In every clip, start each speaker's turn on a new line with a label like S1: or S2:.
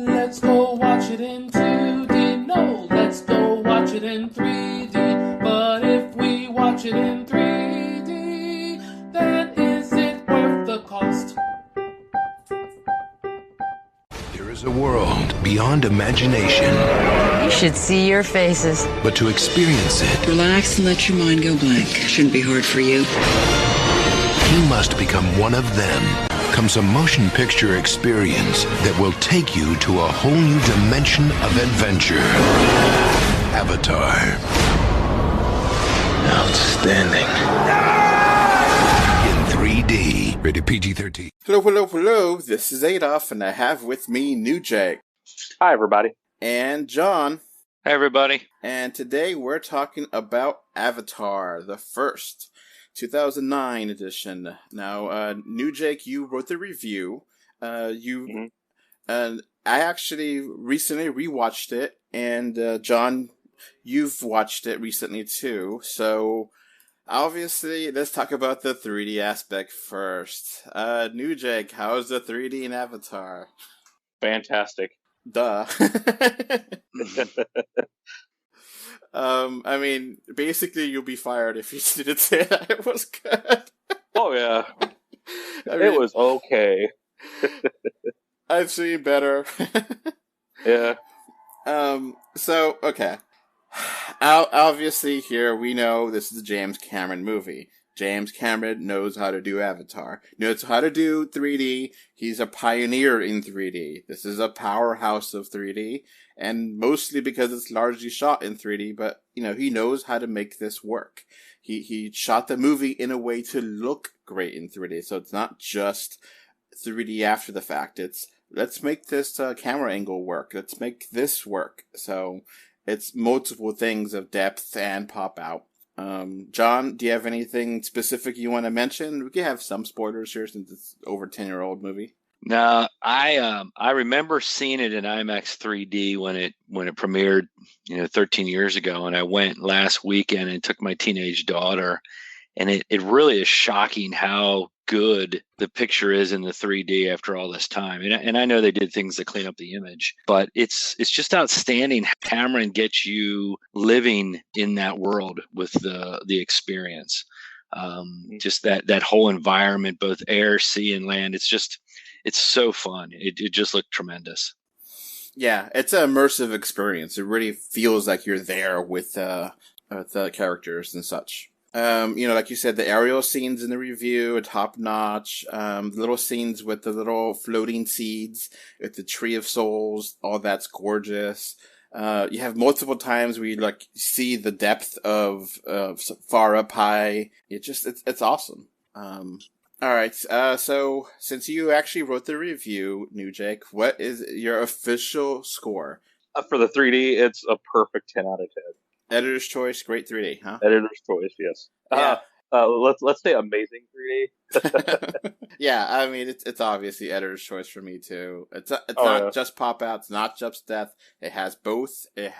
S1: Let's go watch it in 2D. No, let's go watch it in 3D. But if we watch it in 3D, then is it worth the cost?
S2: There is a world beyond imagination.
S3: You should see your faces.
S2: But to experience it,
S4: relax and let your mind go blank. Shouldn't be hard for you.
S2: you must become one of them. Comes a motion picture experience that will take you to a whole new dimension of adventure. Avatar. Outstanding. In 3D. Rated PG-13.
S5: Hello. This is Adolf, and I have with me New Jake.
S6: Hi, everybody.
S5: And John.
S7: Hey, everybody.
S5: And today we're talking about Avatar, the first 2009 edition. Now, New Jake, you wrote the review. I actually recently rewatched it, and John, you've watched it recently too. So, obviously, let's talk about the 3D aspect first. New Jake, how's the 3D in Avatar?
S6: Fantastic.
S5: Duh. I mean, basically, you'll be fired if you didn't say that it was good.
S6: Oh, yeah. It was okay.
S5: I've seen better.
S6: Yeah.
S5: So, okay. Obviously, here we know this is a James Cameron movie. James Cameron knows how to do Avatar. Knows how to do 3D. He's a pioneer in 3D. This is a powerhouse of 3D. And mostly because it's largely shot in 3D, but, you know, he knows how to make this work. He shot the movie in a way to look great in 3D. So it's not just 3D after the fact. It's, let's make this camera angle work. Let's make this work. So it's multiple things of depth and pop out. John, do you have anything specific you want to mention? We can have some spoilers here since it's over 10-year-old movie.
S7: No, I remember seeing it in IMAX 3D when it premiered, 13 years ago, and I went last weekend and took my teenage daughter, and it really is shocking how good the picture is in the 3D after all this time. And I know they did things to clean up the image, but it's just outstanding. Cameron gets you living in that world with the experience. Just that whole environment, both air, sea, and land. It's so fun. It just looked tremendous.
S5: Yeah, it's an immersive experience. It really feels like you're there with the characters and such. Like you said, the aerial scenes in the review are top notch. Little scenes with the little floating seeds, with the Tree of Souls, all that's gorgeous. You have multiple times where you see the depth of far up high. It's awesome. All right. So since you actually wrote the review, New Jake, what is your official score?
S6: For the 3D, it's a perfect 10 out of 10.
S5: Editor's choice, great 3D, huh?
S6: Editor's choice, yes.
S5: Yeah.
S6: Let's say amazing 3D.
S5: Yeah, I mean it's obviously editor's choice for me too. It's not just pop outs, not just death. It has both. It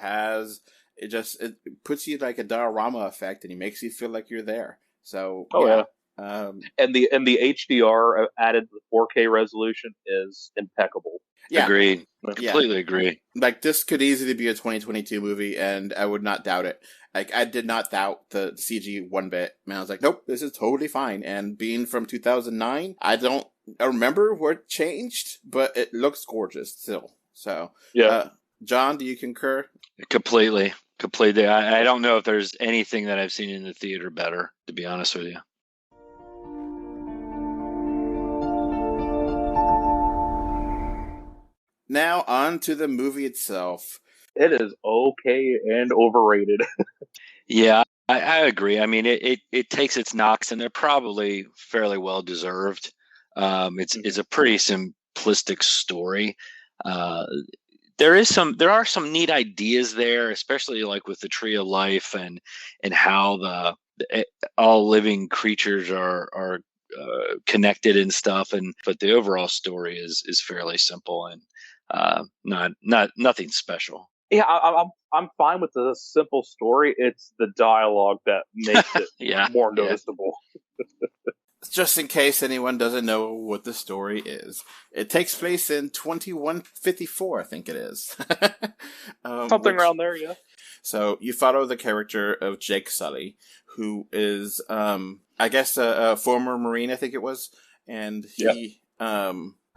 S5: puts you like a diorama effect, and it makes you feel like you're there. So yeah.
S6: And the HDR added to the 4K resolution is impeccable.
S5: Yeah.
S7: Agreed. Completely agree.
S5: Like, this could easily be a 2022 movie, and I would not doubt it. Like, I did not doubt the CG one bit. Man, I was like, nope, this is totally fine. And being from 2009, I remember where it changed, but it looks gorgeous still. So,
S6: yeah.
S5: John, do you concur?
S7: Completely. I don't know if there's anything that I've seen in the theater better, to be honest with you.
S5: Now, on to the movie itself.
S6: It is okay and overrated.
S7: Yeah, I agree. I mean, it takes its knocks, and they're probably fairly well deserved. It's a pretty simplistic story. There are some neat ideas there, especially like with the Tree of Life and how all living creatures are connected and stuff. But the overall story is fairly simple and nothing special.
S6: Yeah, I'm fine with the simple story. It's the dialogue that makes it more noticeable.
S5: just in case anyone doesn't know what the story is, it takes place in 2154, I think it is.
S6: Something around there, yeah.
S5: So you follow the character of Jake Sully, who is, I guess, a former Marine, I think it was, and he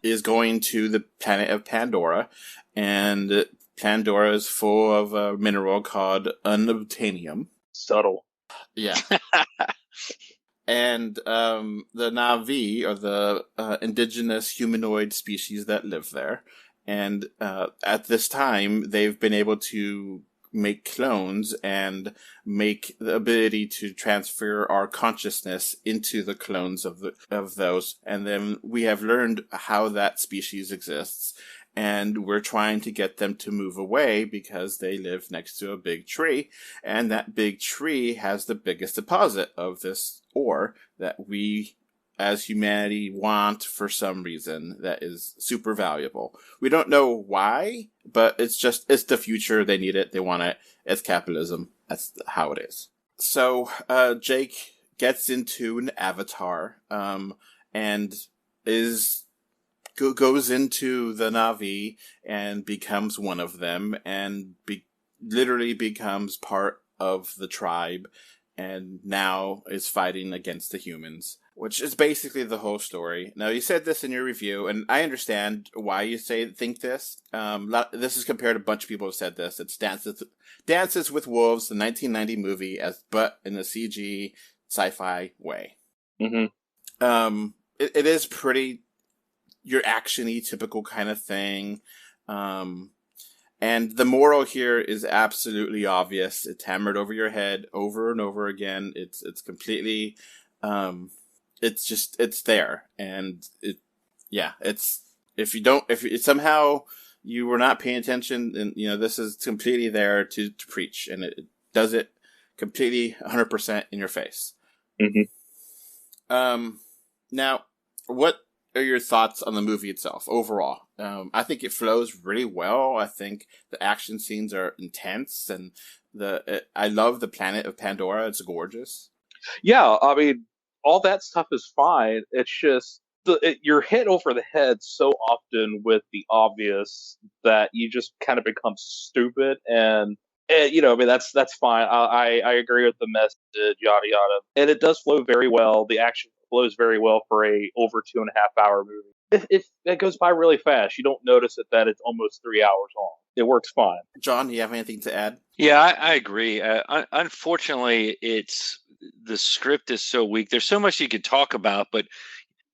S5: is going to the planet of Pandora, and Pandora is full of a mineral called unobtainium.
S6: Subtle.
S5: Yeah. And the Na'vi are the indigenous humanoid species that live there. And at this time, they've been able to make clones and make the ability to transfer our consciousness into the clones of those. And then we have learned how that species exists. And we're trying to get them to move away because they live next to a big tree. And that big tree has the biggest deposit of this ore that we, as humanity, want for some reason that is super valuable. We don't know why, but it's the future. They need it. They want it. It's capitalism. That's how it is. So, Jake gets into an avatar, and goes into the Na'vi and becomes one of them and literally becomes part of the tribe and now is fighting against the humans, which is basically the whole story. Now, you said this in your review, and I understand why you think this. This is compared to a bunch of people who said this. It's Dances with Wolves, the 1990 movie, but in a CG sci-fi way.
S6: Mm-hmm.
S5: It is pretty your action-y typical kind of thing. And the moral here is absolutely obvious. It's hammered over your head over and over again. It's completely, it's there. And if somehow you were not paying attention, then, this is completely there to preach, and it does it completely 100% in your face.
S6: Mm-hmm.
S5: Now, what are your thoughts on the movie itself overall? I think it flows really well. I think the action scenes are intense, and I love the planet of Pandora. It's gorgeous.
S6: Yeah, I mean, all that stuff is fine. It's just you're hit over the head so often with the obvious that you just kind of become stupid. And I mean, that's fine. I agree with the message, yada yada, and it does flow very well. The action flows very well for a over 2.5 hour movie. It goes by really fast. You don't notice that it's almost 3 hours long. It works fine.
S5: John, do you have anything to add?
S7: Yeah, I agree. Unfortunately, the script is so weak. There's so much you could talk about, but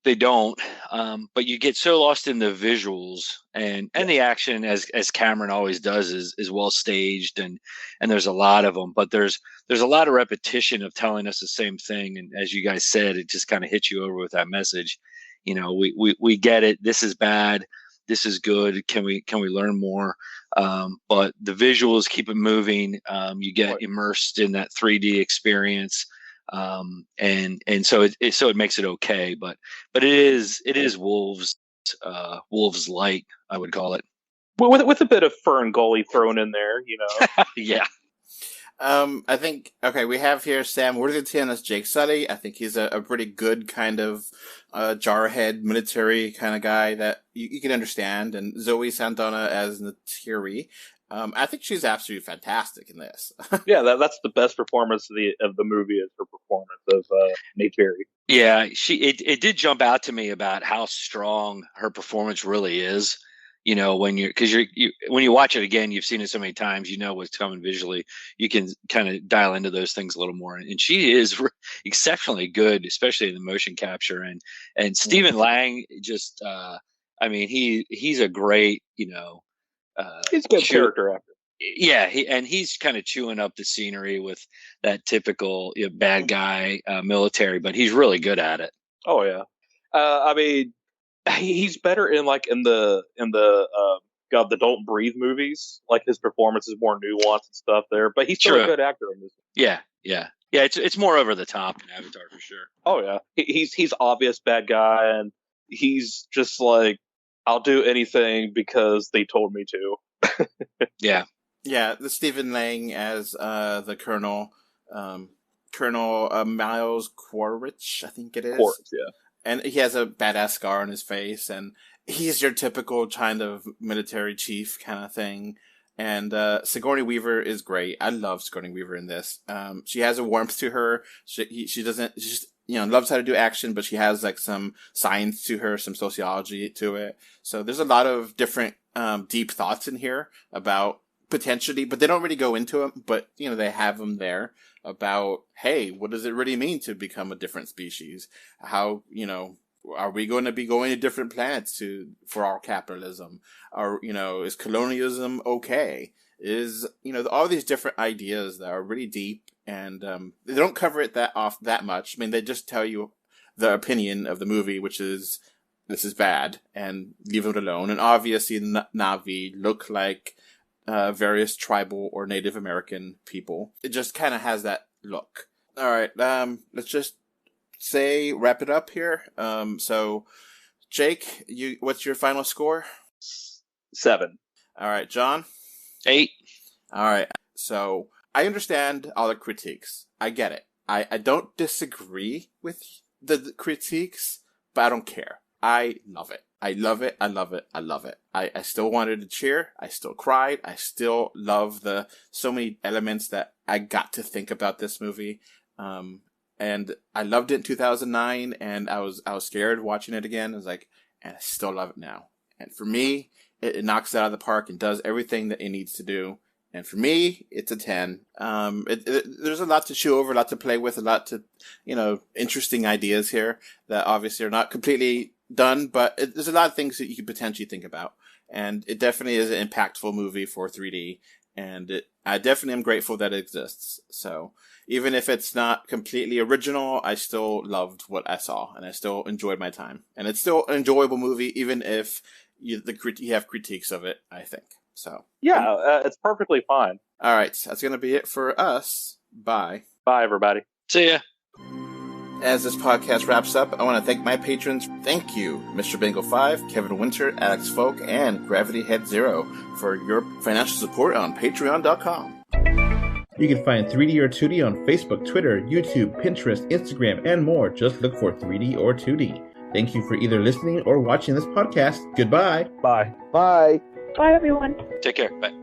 S7: they don't. But you get so lost in the visuals and the action, as Cameron always does, is well staged, and there's a lot of them. But there's a lot of repetition of telling us the same thing. And as you guys said, it just kind of hits you over with that message. We get it. This is bad. This is good. Can we learn more? But the visuals keep it moving. You get immersed in that 3D experience. And so it makes it okay, but it is Wolves light, I would call it.
S6: Well, with a bit of Fern Gully thrown in there,
S7: Yeah.
S5: I think, okay, we have here Sam Worthington as Jake Sully. I think he's a pretty good kind of jarhead military kind of guy that you can understand. And Zoe Saldana as Natiri. I think she's absolutely fantastic in this.
S6: Yeah, that's the best performance of the movie is her performance of Natiri.
S7: Yeah, it did jump out to me about how strong her performance really is. When you watch it again, you've seen it so many times, what's coming visually. You can kind of dial into those things a little more, and she is exceptionally good, especially in the motion capture. And Stephen Lang, just he's a great he's
S6: a good character actor.
S7: Yeah, he's kind of chewing up the scenery with that typical bad guy military, but he's really good at it.
S6: Oh yeah, I mean, he's better in the Don't Breathe movies. Like his performance is more nuanced and stuff there, but he's still a good actor in this.
S7: Yeah. It's more over the top in Avatar for sure.
S6: Oh yeah, he's obvious bad guy, and he's just like, I'll do anything because they told me to.
S5: Yeah, the Stephen Lang as the Colonel. Colonel Miles Quaritch, I think it is.
S6: Quaritch, yeah.
S5: And he has a badass scar on his face, and he's your typical kind of military chief kind of thing. And Sigourney Weaver is great. I love Sigourney Weaver in this. She has a warmth to her. She doesn't, she just, loves how to do action, but she has like some science to her, some sociology to it. So there's a lot of different deep thoughts in here about potentially, but they don't really go into them, but they have them there about, hey, what does it really mean to become a different species? How, are we going to be going to different planets for our capitalism? Or, is colonialism okay? Is, all these different ideas that are really deep, and they don't cover it that much. I mean, they just tell you the opinion of the movie, which is, this is bad, and leave it alone. And obviously, the Na'vi look like various tribal or Native American people. It just kind of has that look. All right, let's just wrap it up here. So, Jake, what's your final score?
S6: 7.
S5: All right, John?
S7: 8.
S5: All right, so I understand all the critiques. I get it. I don't disagree with the critiques, but I don't care. I love it. I love it. I love it. I love it. I still wanted to cheer. I still cried. I still love so many elements that I got to think about this movie. And I loved it in 2009, and I was scared watching it again. I was like, and I still love it now. And for me, it knocks it out of the park and does everything that it needs to do. And for me, it's a 10. There's a lot to chew over, a lot to play with, a lot to, interesting ideas here that obviously are not completely done, but there's a lot of things that you could potentially think about. And it definitely is an impactful movie for 3D. And I definitely am grateful that it exists. So even if it's not completely original, I still loved what I saw, and I still enjoyed my time. And it's still an enjoyable movie, even if you have critiques of it, I think. So
S6: yeah, it's perfectly fine.
S5: All right, that's going to be it for us. Bye.
S6: Bye, everybody.
S7: See ya.
S5: As this podcast wraps up, I want to thank my patrons. Thank you, Mr. Bingo 5, Kevin Winter, Alex Folk, and Gravity Head Zero for your financial support on Patreon.com. You can find 3D or 2D on Facebook, Twitter, YouTube, Pinterest, Instagram, and more. Just look for 3D or 2D. Thank you for either listening or watching this podcast. Goodbye.
S6: Bye.
S8: Bye.
S9: Bye, everyone.
S7: Take care. Bye.